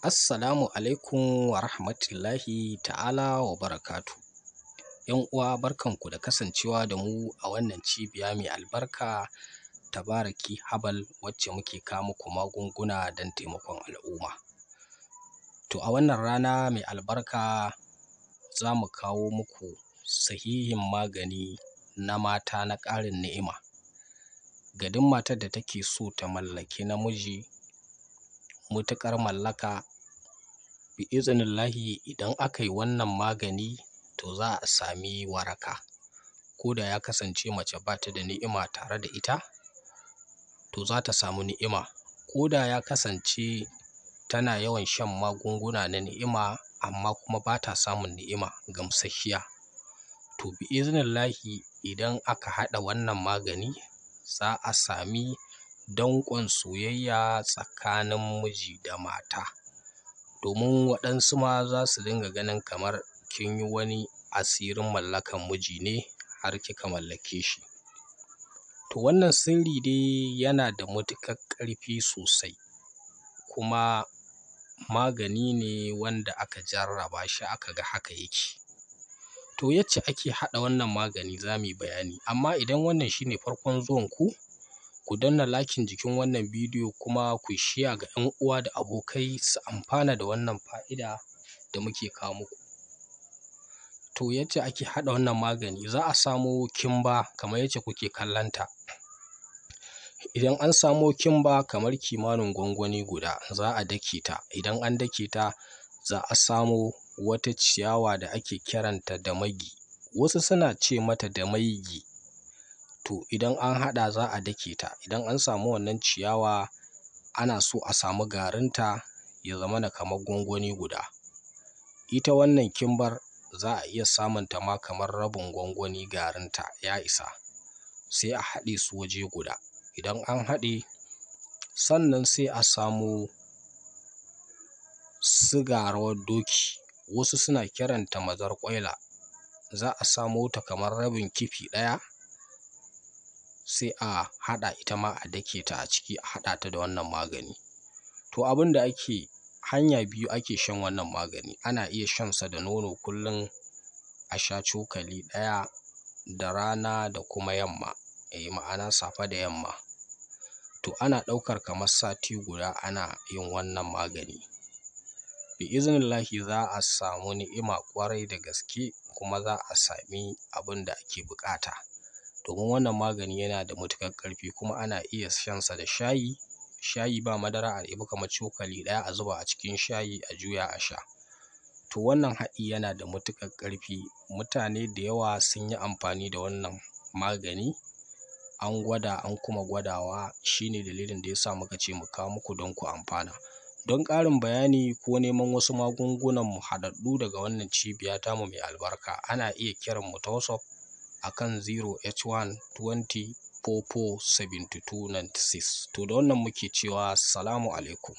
Assalamu alaikum wa rahmatullahi ta'ala wa barakatu. ‘Yan uwa barkanku da kasancewa da mu a wannan cibiya mai albarka Tabaraki Herbal wacce muke kawo muku magunguna don taimakon al'umma. To a wannan rana mai albarka za mu kawo muku sahihin magani na mata na ƙarin ni'ima. Ga duk matar da take so ta mallaki namiji mutuƙar mallaka, bi'iznillahi idan aka yi wannan magani to za a sami waraka. Ko da ya kasance mace ba ta da ni'ima tare da ita, to za ta samu ni'ima. Ko da ya kasance tana yawan shan magunguna na ni'ima amma kuma ba ta samun ni'ima gamsasshiya, to bi'iznillahi idan aka haɗa wannan magani za a sami danƙon soyayya tsakanin miji da mata. Domin waɗansu ma za su dinga ganin kamar kin yi wani asirin mallakan miji ne har kika mallake shi. To wannan sirri dai yana da matuƙar ƙarfi sosai, kuma magani ne wanda aka jarraba shi aka ga haka yake. To yacce ake haɗa wannan magani za mu yi bayani, amma idan wannan shine farkon zuwanku, ku danna lakin jikin wannan bidiyo kuma ku share ga 'yan uwa da abokai su amfana da wannan fa'ida da muke kawo muku. To yacce ake haɗa wannan magani, za a samo kimba kamar yacce kuke kallonta. Idan an samo kimba kamar kimanin gwangwani guda, za a dake ta. Idan an dake ta, za a samo wata ciyawa da ake kiranta da magi. Wasu suna ce mata da maigi. To idan an haɗa za a dake ta. Idan an samu wannan ciyawa, ana so a samu garinta ya zamana kamar gwangwani guda. Ita wannan kimbar za a iya samun ta ma kamar rabin gwangwani garinta ya isa. Sai a haɗe su waje guda. Idan an haɗe, sannan sai a samo siga rawar doki. Wasu suna kiranta mazarƙwaila. Za a samo ta kamar rabin kifi ɗaya, sai a haɗa ita ma a dake ta a ciki, a haɗa ta da wannan magani. To abin da ake, hanya biyu ake shan wannan magani. Ana iya shansa da nono kullum, a sha cokali ɗaya da rana da kuma yamma, ma'ana safe da yamma. To ana ɗaukar kamar sati guda ana yin wannan magani. Bi'iznillahi za a samu ni'ima ƙwarai da gaske, kuma za a sami abin da ake buƙata. Domin wannan magani yana da matuƙar ƙarfi, kuma ana iya shansa da shayi. Shayi ba madara a ɗebi kamar cokali ɗaya a zuba a cikin shayi a juya a sha. To wannan haɗi yana da matuƙar ƙarfi. Mutane da yawa sun yi amfani da wannan magani, an gwada an kuma gwadawa. Shine dalilin da ya sa muka ce mu kawo muku don ku amfana. Don ƙarin bayani ko neman wasu magungunan mu haɗaɗɗu daga wannan cibiya tamu mai albarka, ana iya kiran mu ta WhatsApp a kan 081 20 44 72 96. To da wannan muke cewa salamu alaikum.